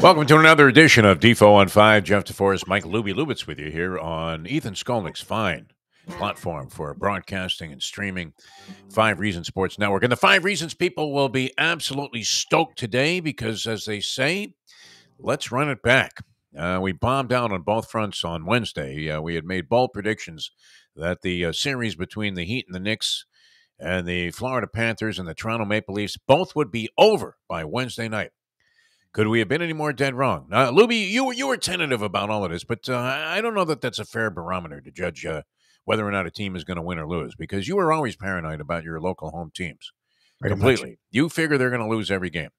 Welcome to another edition of Defo on 5. Jeff DeForest, Mike Lubie with you here on Ethan Skolnick's fine platform for broadcasting and streaming, 5 Reasons Sports Network. And the 5 Reasons people will be absolutely stoked today because, as they say, let's run it back. We bombed out on both fronts on Wednesday. We had made bold predictions that the series between the Heat and the Knicks and the Florida Panthers and the Toronto Maple Leafs both would be over by Wednesday night. Could we have been any more dead wrong? Lubie, you were tentative about all of this, but I don't know that that's a fair barometer to judge whether or not a team is going to win or lose, because you were always paranoid about your local home teams. Pretty Completely. much. You figure they're going to lose every game.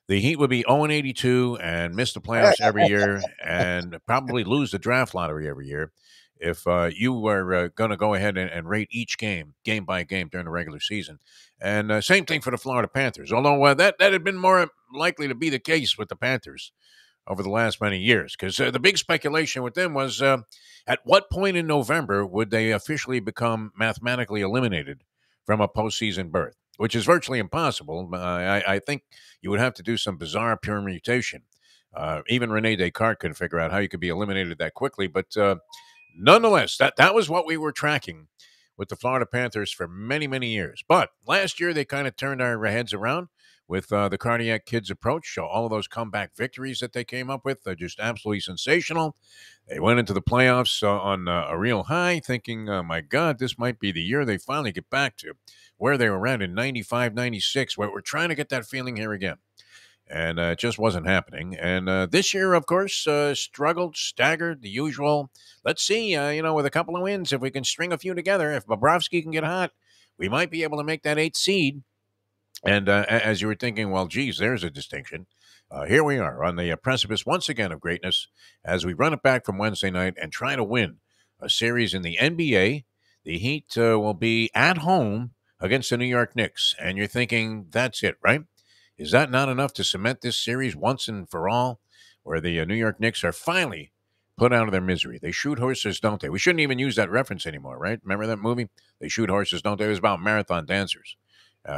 The Heat would be 0-82 and miss the playoffs every year and probably lose the draft lottery every year if you were going to go ahead and rate each game by game during the regular season. And same thing for the Florida Panthers, although that had been more likely to be the case with the Panthers over the last many years, because the big speculation with them was at what point in November would they officially become mathematically eliminated from a postseason berth, which is virtually impossible. I think you would have to do some bizarre permutation. Even Rene Descartes couldn't figure out how you could be eliminated that quickly, but nonetheless, that was what we were tracking with the Florida Panthers for many, many years. But last year, they kind of turned our heads around with the Cardiac Kids approach. So all of those comeback victories that they came up with, they're just absolutely sensational. They went into the playoffs on a real high, thinking, my God, this might be the year they finally get back to where they were at in 95, 96, where we're trying to get that feeling here again. And it just wasn't happening. And this year, of course, struggled, staggered, the usual. Let's see, with a couple of wins, if we can string a few together, if Bobrovsky can get hot, we might be able to make that 8th seed. And as you were thinking, well, geez, there's a distinction. Here we are on the precipice once again of greatness as we run it back from Wednesday night and try to win a series in the NBA. The Heat will be at home against the New York Knicks. And you're thinking, that's it, right? Is that not enough to cement this series once and for all, where the New York Knicks are finally put out of their misery? They shoot horses, don't they? We shouldn't even use that reference anymore, right? Remember that movie? They shoot horses, don't they? It was about marathon dancers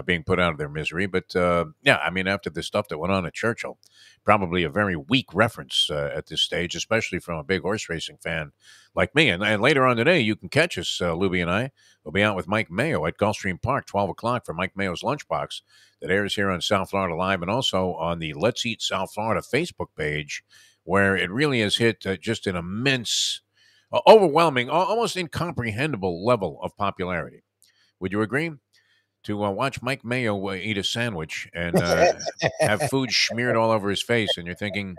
being put out of their misery. But, yeah, I mean, after the stuff that went on at Churchill, probably a very weak reference at this stage, especially from a big horse racing fan like me. And later on today, you can catch us, Lubie and I. We'll be out with Mike Mayo at Gulfstream Park, 12 o'clock for Mike Mayo's Lunchbox that airs here on South Florida Live and also on the Let's Eat South Florida Facebook page, where it really has hit just an immense, overwhelming, almost incomprehensible level of popularity. Would you agree? To watch Mike Mayo eat a sandwich and have food smeared all over his face, and you're thinking,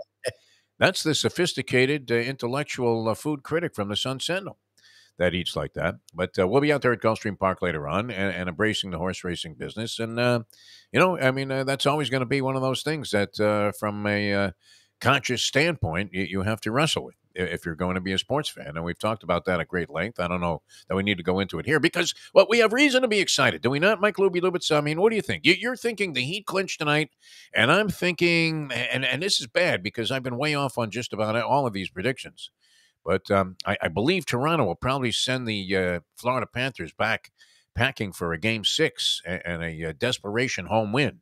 that's the sophisticated, intellectual food critic from the Sun Sentinel that eats like that. But we'll be out there at Gulfstream Park later on and embracing the horse racing business. And, that's always going to be one of those things that from a conscious standpoint, you have to wrestle with if you're going to be a sports fan. And we've talked about that at great length. I don't know that we need to go into it here because, well, we have reason to be excited. Do we not, Mike Lubitz? I mean, what do you think? You're thinking the Heat clinch tonight, and I'm thinking, and this is bad because I've been way off on just about all of these predictions. But I believe Toronto will probably send the Florida Panthers back packing for a Game 6 and a desperation home win.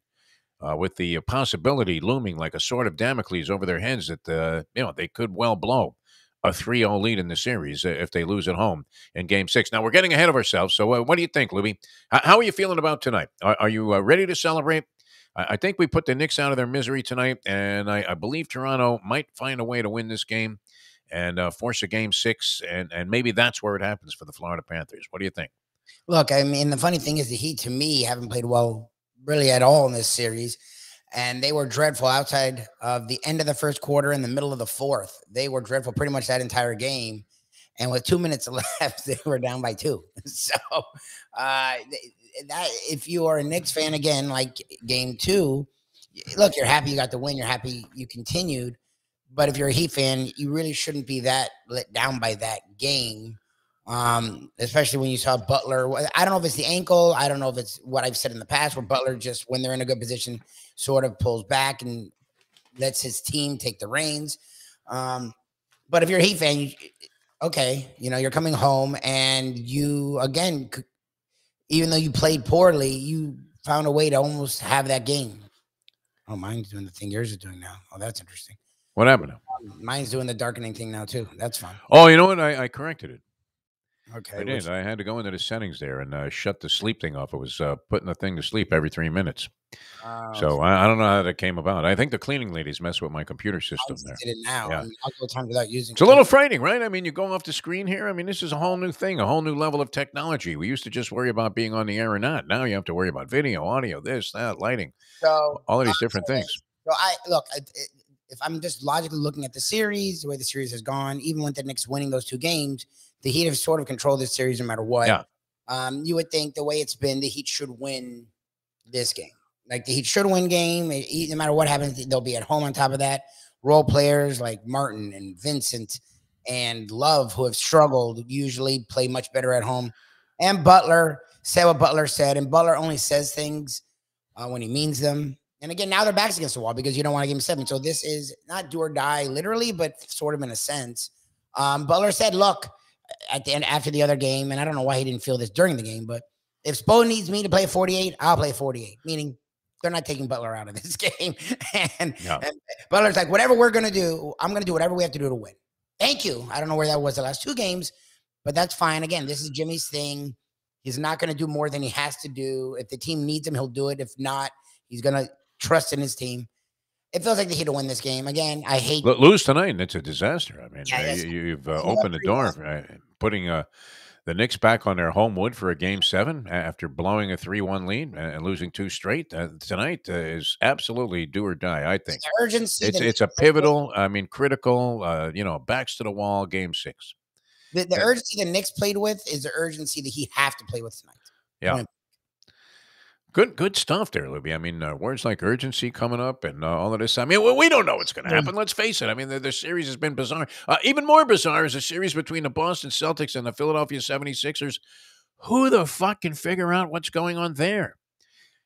With the possibility looming like a sword of Damocles over their heads that they could well blow a 3-0 lead in the series if they lose at home in Game 6. Now, we're getting ahead of ourselves, so what do you think, Lubie? How are you feeling about tonight? Are you ready to celebrate? I think we put the Knicks out of their misery tonight, and I believe Toronto might find a way to win this game and force a Game 6, and maybe that's where it happens for the Florida Panthers. What do you think? Look, I mean, the funny thing is the Heat, to me, haven't played well really at all in this series. And they were dreadful outside of the end of the first quarter and the middle of the fourth. They were dreadful pretty much that entire game. And with 2 minutes left, they were down by 2. So that if you are a Knicks fan, again, like Game 2, look, you're happy you got the win. You're happy you continued. But if you're a Heat fan, you really shouldn't be that let down by that game. Especially when you saw Butler. I don't know if it's the ankle. I don't know if it's what I've said in the past where Butler just, when they're in a good position, sort of pulls back and lets his team take the reins. But if you're a Heat fan, you're coming home and you, again, even though you played poorly, you found a way to almost have that game. Oh, mine's doing the thing yours is doing now. Oh, that's interesting. What happened? Mine's doing the darkening thing now too. That's fun. Oh, you know what? I corrected it. Okay. I did. I had to go into the settings there and shut the sleep thing off. It was putting the thing to sleep every 3 minutes. So I don't know how that came about. I think the cleaning ladies mess with my computer I system just there. did it now. Yeah. I mean, I'll go time without using It's a little frightening, right? I mean, you go off the screen here. I mean, this is a whole new thing, a whole new level of technology. We used to just worry about being on the air or not. Now you have to worry about video, audio, this, that, lighting, So, all of these different things. so I look. If I'm just logically looking at the series, the way the series has gone, even with the Knicks winning those 2 games, the Heat have sort of controlled this series no matter what. Yeah. You would think the way it's been, the Heat should win this game. Like the Heat should win game. No matter what happens, they'll be at home. On top of that, role players like Martin and Vincent and Love, who have struggled, usually play much better at home. And Butler said what Butler said, and Butler only says things when he means them. And again, now their backs against the wall because you don't want to give him 7. So this is not do or die literally, but sort of in a sense. Butler said, look, at the end after the other game, and I don't know why he didn't feel this during the game, but if Spo needs me to play 48, I'll play 48, meaning they're not taking Butler out of this game. and Butler's like, whatever we're going to do, I'm going to do whatever we have to do to win. Thank you. I don't know where that was the last 2 games, but that's fine. Again, this is Jimmy's thing. He's not going to do more than he has to do. If the team needs him, he'll do it. If not, he's going to trust in his team. It feels like the Heat to win this game. Again, I hate lose tonight, and it's a disaster. I mean, yes. you've opened the door, putting the Knicks back on their home wood for a Game 7 after blowing a 3-1 lead and losing 2 straight. Tonight is absolutely do or die. I think the urgency. It's a pivotal, critical. Backs to the wall. Game 6. The urgency the Knicks played with is the urgency that he have to play with tonight. Yeah. Good stuff there, Lubie. I mean, words like urgency coming up and all of this. I mean, we don't know what's going to happen. Let's face it. I mean, the series has been bizarre. Even more bizarre is a series between the Boston Celtics and the Philadelphia 76ers. Who the fuck can figure out what's going on there?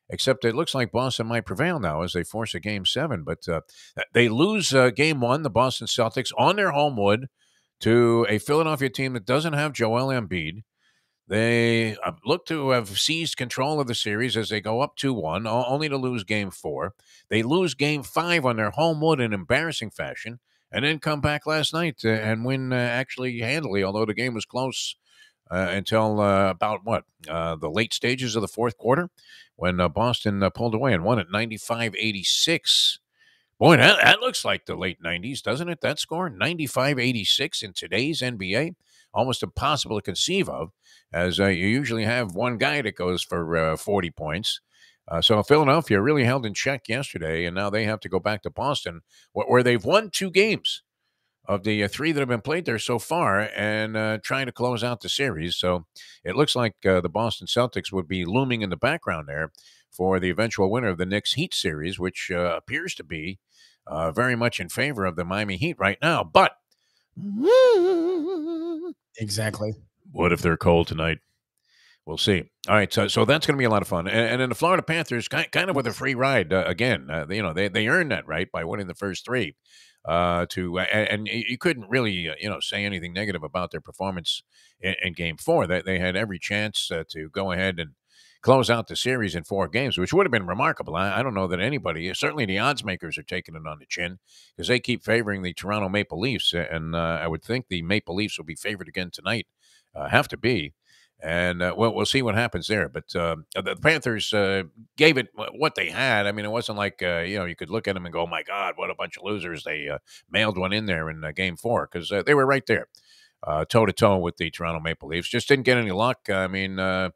Except it looks like Boston might prevail now as they force a Game 7. But they lose Game 1, the Boston Celtics, on their home wood to a Philadelphia team that doesn't have Joel Embiid. They look to have seized control of the series as they go up 2-1, only to lose Game 4. They lose Game 5 on their home wood in embarrassing fashion, and then come back last night and win actually handily, although the game was close until about the late stages of the fourth quarter when Boston pulled away and won at 95-86. Boy, that looks like the late 90s, doesn't it? That score, 95-86 in today's NBA. Almost impossible to conceive of, as you usually have one guy that goes for 40 points. So Philadelphia really held in check yesterday, and now they have to go back to Boston, where they've won 2 games of the 3 that have been played there so far, and trying to close out the series. So it looks like the Boston Celtics would be looming in the background there for the eventual winner of the Knicks Heat series, which appears to be very much in favor of the Miami Heat right now. But exactly. what if they're cold tonight? We'll see. All right, so that's going to be a lot of fun. And then the Florida Panthers, kind of with a free ride again. They earned that right by winning the first 3. And you couldn't really say anything negative about their performance in Game 4. They had every chance to go ahead and close out the series in 4 games, which would have been remarkable. I don't know that anybody, certainly the odds makers, are taking it on the chin because they keep favoring the Toronto Maple Leafs, and I would think the Maple Leafs will be favored again tonight. Have to be. And we'll see what happens there. But the Panthers gave it what they had. I mean, it wasn't like, you could look at them and go, oh, my God, what a bunch of losers. They mailed one in there in Game 4 because they were right there, toe-to-toe with the Toronto Maple Leafs. Just didn't get any luck. I mean,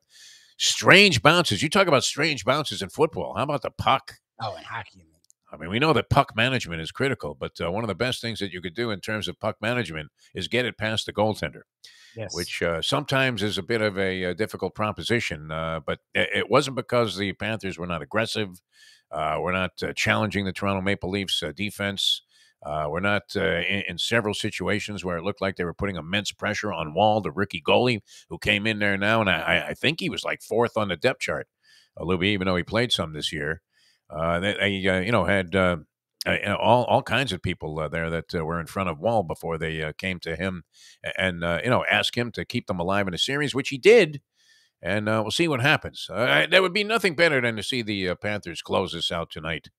strange bounces. You talk about strange bounces in football. How about the puck? Oh, in hockey. I mean, we know that puck management is critical, but one of the best things that you could do in terms of puck management is get it past the goaltender. Yes. Which sometimes is a bit of a difficult proposition. But it wasn't because the Panthers were not aggressive. We're not challenging the Toronto Maple Leafs defense. We're not in several situations where it looked like they were putting immense pressure on Wall, the rookie goalie, who came in there now. And I think he was like 4th on the depth chart, Lubie, even though he played some this year. They had all kinds of people there that were in front of Wall before they came to him and asked him to keep them alive in a series, which he did. And we'll see what happens. There would be nothing better than to see the Panthers close this out tonight.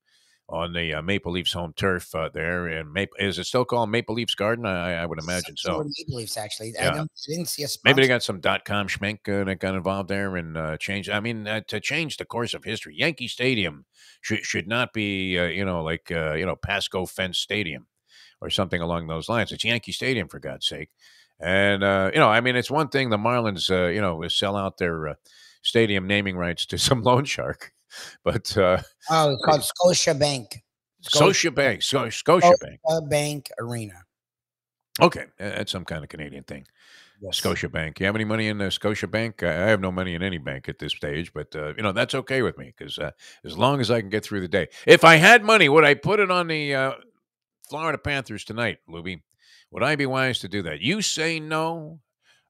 on the Maple Leafs home turf there. And is it still called Maple Leafs Garden? I would imagine so. Maple Leafs, actually. Yeah. I didn't see a sponsor. Maybe they got some .com schmink that got involved there and changed. I mean, to change the course of history, Yankee Stadium should not be, like Pasco Fence Stadium or something along those lines. It's Yankee Stadium, for God's sake. And I mean, it's one thing the Marlins, sell out their stadium naming rights to some loan shark, but it's called Scotiabank. Scotiabank Arena. Okay, that's some kind of Canadian thing. Yes. Scotiabank. You have any money in Scotiabank? I have no money in any bank at this stage, but that's okay with me because as long as I can get through the day. If I had money, would I put it on the Florida Panthers tonight, Lubie? Would I be wise to do that? You say no.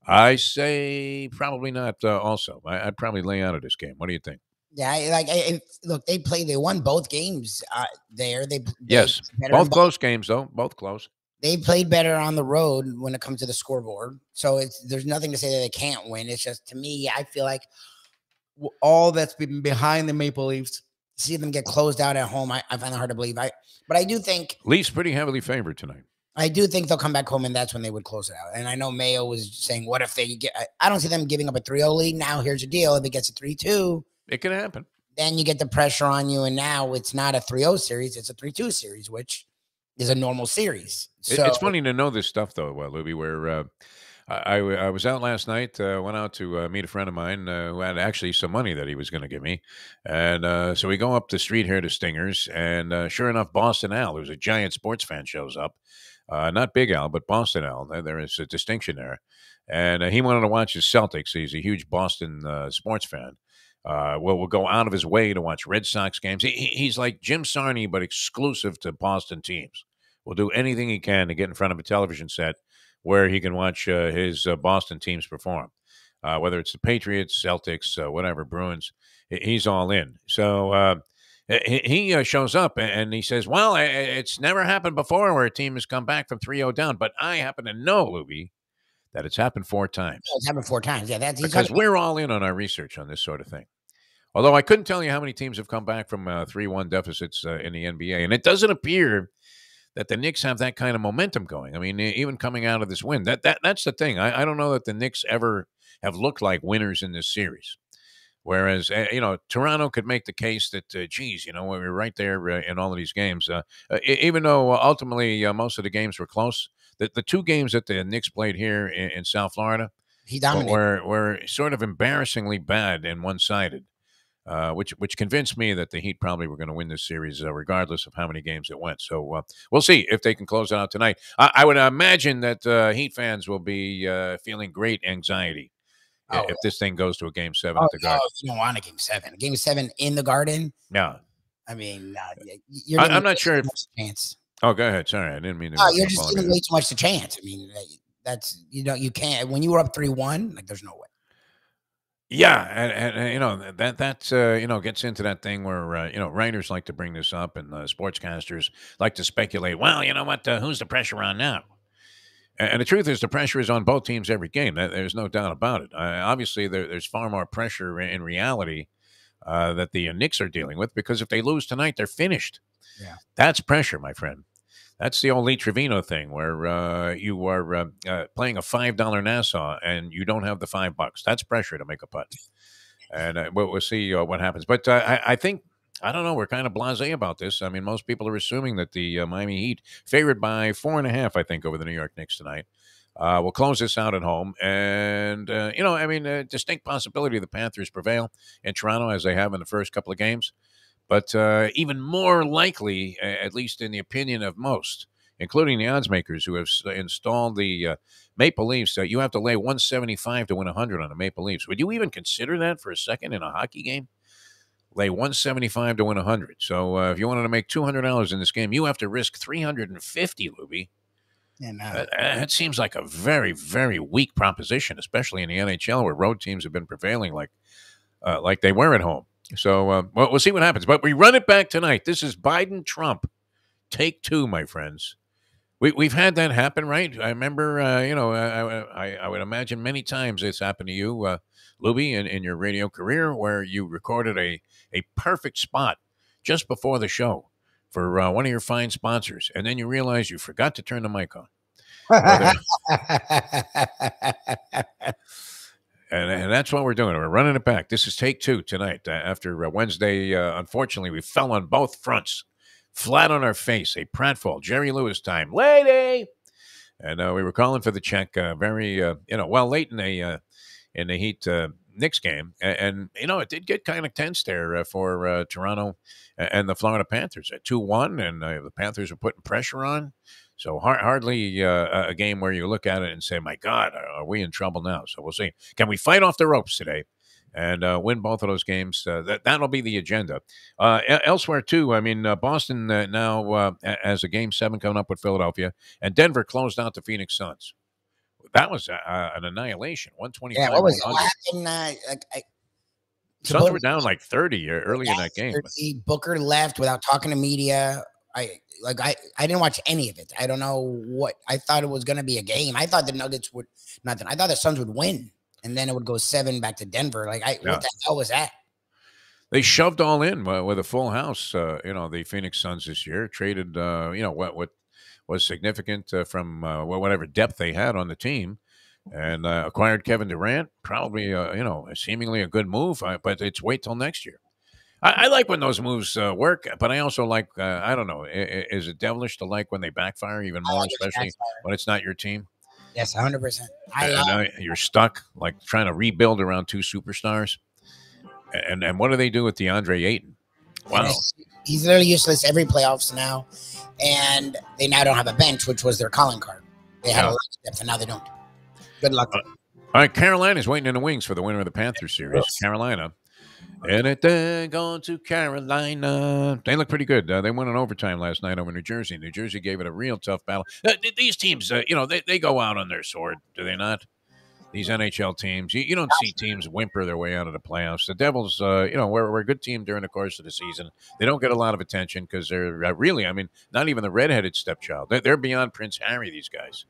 I say probably not. Also, I'd probably lay out of this game. What do you think? Yeah, look, they won both games there. Yes, both close games though. Both close. They played better on the road when it comes to the scoreboard. So there's nothing to say that they can't win. It's just, to me, I feel like all that's been behind the Maple Leafs, see them get closed out at home, I find it hard to believe. But I do think Leafs pretty heavily favored tonight. I do think they'll come back home, and that's when they would close it out. And I know Mayo was saying, what if they get – I don't see them giving up a 3-0 lead. Now here's the deal. If it gets a 3-2 – it can happen. Then you get the pressure on you, and now it's not a 3-0 series. It's a 3-2 series, which – is a normal series. So it's funny to know this stuff, though, Lubie, where I was out last night, went out to meet a friend of mine who had actually some money that he was going to give me. And so we go up the street here to Stingers, and sure enough, Boston Al, who's a giant sports fan, shows up. Not Big Al, but Boston Al. There is a distinction there. And he wanted to watch his Celtics. He's a huge Boston sports fan. Will go out of his way to watch Red Sox games. He's like Jim Sarney, but exclusive to Boston teams. Will do anything he can to get in front of a television set where he can watch his Boston teams perform. Whether it's the Patriots, Celtics, whatever, Bruins, he's all in. So he shows up and he says, well, it's never happened before where a team has come back from 3-0 down. But I happen to know, Lubie, that it's happened 4 times. Yeah, it's happened 4 times. Yeah, that's because we're all in on our research on this sort of thing. Although I couldn't tell you how many teams have come back from 3-1 deficits in the NBA. And it doesn't appear that the Knicks have that kind of momentum going. I mean, even coming out of this win, that's the thing. I don't know that the Knicks ever have looked like winners in this series. Whereas, Toronto could make the case that, geez, we're right there in all of these games. Even though ultimately most of the games were close, the 2 games that the Knicks played here in South Florida were sort of embarrassingly bad and one-sided. Which convinced me that the Heat probably were going to win this series regardless of how many games it went. So we'll see if they can close it out tonight. I would imagine that Heat fans will be feeling great anxiety if this thing goes to a Game 7 at the Garden. You don't want a Game 7. A Game 7 in the Garden? Yeah. I mean, I'm not sure if – chance. Oh, go ahead. Sorry, I didn't mean to. You're just giving way too much to chance. I mean, that's you can't – when you were up 3-1, there's no way. Yeah, and that gets into that thing where writers like to bring this up and sportscasters like to speculate. Well, you know what? Who's the pressure on now? And the truth is, the pressure is on both teams every game. There's no doubt about it. Obviously, there's far more pressure in reality that the Knicks are dealing with because if they lose tonight, they're finished. Yeah, that's pressure, my friend. That's the old Lee Trevino thing where you are playing a $5 Nassau and you don't have the $5. That's pressure to make a putt. And we'll see what happens. But I think, I don't know, we're kind of blasé about this. I mean, most people are assuming that the Miami Heat, favored by 4.5, I think, over the New York Knicks tonight, will close this out at home. And, a distinct possibility the Panthers prevail in Toronto as they have in the first couple of games. But even more likely, at least in the opinion of most, including the odds makers who have installed the Maple Leafs, you have to lay 175 to win 100 on the Maple Leafs. Would you even consider that for a second in a hockey game? Lay 175 to win 100. So if you wanted to make $200 in this game, you have to risk 350, Lubie. Yeah, that seems like a very, very weak proposition, especially in the NHL where road teams have been prevailing like they were at home. So we'll see what happens. But we run it back tonight. This is Biden-Trump. Take 2, my friends. We've had that happen, right? I remember, I would imagine many times it's happened to you, Lubie, in your radio career where you recorded a perfect spot just before the show for one of your fine sponsors, and then you realize you forgot to turn the mic on. Whether, and that's what we're doing. We're running it back. This is take 2 tonight. After Wednesday, unfortunately, we fell on both fronts, flat on our face. A pratfall, Jerry Lewis time, lady, and we were calling for the check. Very, late in the Heat Knicks game, and it did get kind of tense there for Toronto and the Florida Panthers at 2-1, and the Panthers are putting pressure on. So hardly a game where you look at it and say, my God, are we in trouble now? So we'll see. Can we fight off the ropes today and win both of those games? That'll be the agenda. Elsewhere, too, I mean, Boston now has a Game 7 coming up with Philadelphia, and Denver closed out the Phoenix Suns. That was an annihilation, 125. Yeah, what was happening? Suns were down like 30 early in that game. Booker left without talking to media. I didn't watch any of it. I don't know what I thought it was going to be a game. I thought the Nuggets would nothing. I thought the Suns would win, and then it would go 7 back to Denver. What the hell was that? They shoved all in with a full house. The Phoenix Suns this year traded. What was significant from whatever depth they had on the team, and acquired Kevin Durant. Probably seemingly a good move, but it's wait till next year. I like when those moves work, but I also like, I don't know, is it devilish to like when they backfire even more, especially when it's not your team? Yes, 100%. You're stuck, like trying to rebuild around 2 superstars. And what do they do with DeAndre Ayton? Wow. He's literally useless every playoffs now, and they now don't have a bench, which was their calling card. They had a lot of depth, and now they don't. Good luck. All right, Carolina's waiting in the wings for the winner of the Panthers series. Carolina. And they're going to Carolina. They look pretty good. They won in overtime last night over New Jersey. New Jersey gave it a real tough battle. These teams, they go out on their sword, do they not? These NHL teams. You don't see teams whimper their way out of the playoffs. The Devils, we're a good team during the course of the season. They don't get a lot of attention because they're really, not even the redheaded stepchild. They're beyond Prince Harry, these guys.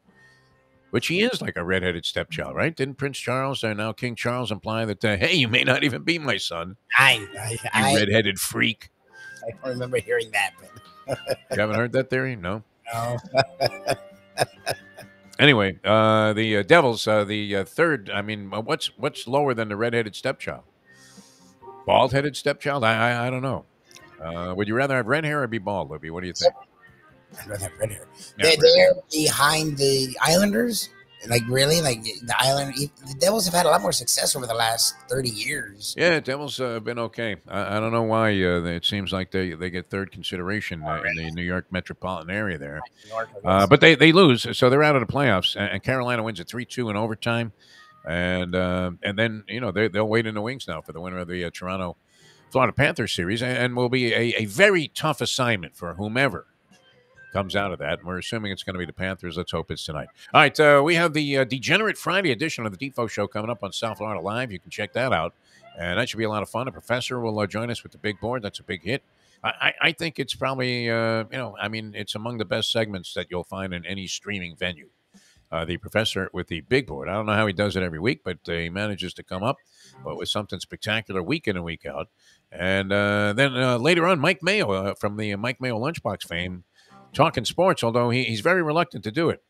Which he is like a redheaded stepchild, right? Didn't Prince Charles, now King Charles, imply that, hey, you may not even be my son, you redheaded freak? I don't remember hearing that. But you haven't heard that theory? No? No. Anyway, the Devils, the third, what's lower than the redheaded stepchild? Bald-headed stepchild? I don't know. Would you rather have red hair or be bald, Lubie? What do you think? I'd rather have red hair. They're behind the Islanders. Really? The Devils have had a lot more success over the last 30 years. Yeah, Devils have been okay. I don't know why. It seems like they get third consideration in the New York metropolitan area there. But they lose, so they're out of the playoffs. And Carolina wins at 3-2 in overtime. And then, they'll wait in the wings now for the winner of the Toronto Florida Panthers series. And will be a very tough assignment for whomever comes out of that. We're assuming it's going to be the Panthers. Let's hope it's tonight. All right, we have the Degenerate Friday edition of the Defo Show coming up on South Florida Live. You can check that out, and that should be a lot of fun. A professor will join us with the big board. That's a big hit. I think it's probably, it's among the best segments that you'll find in any streaming venue. The professor with the big board. I don't know how he does it every week, but he manages to come up with something spectacular week in and week out. And then later on, Mike Mayo from the Mike Mayo Lunchbox fame, talking sports, although he's very reluctant to do it,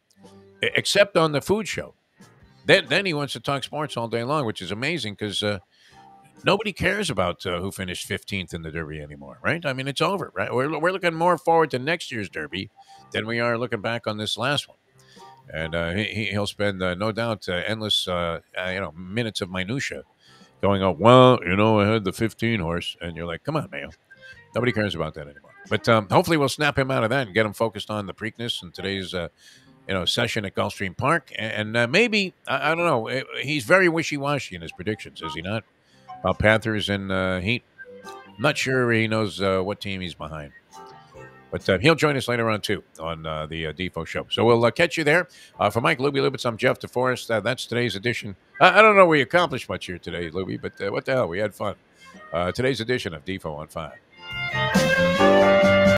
except on the food show. Then he wants to talk sports all day long, which is amazing because nobody cares about who finished 15th in the Derby anymore, right? It's over, right? We're looking more forward to next year's Derby than we are looking back on this last one. And he'll spend, no doubt, endless, minutes of minutia going, I had the 15 horse. And you're like, come on, Mayo. Nobody cares about that anymore. But hopefully we'll snap him out of that and get him focused on the Preakness and today's, session at Gulfstream Park. And maybe, I don't know, he's very wishy-washy in his predictions, is he not? About Panthers and Heat. I'm not sure he knows what team he's behind. But he'll join us later on, too, on the Defo Show. So we'll catch you there. For Mike Lubie Lubitz, I'm Jeff DeForest. That's today's edition. I don't know we accomplished much here today, Lubie, but what the hell? We had fun. Today's edition of Defo on 5.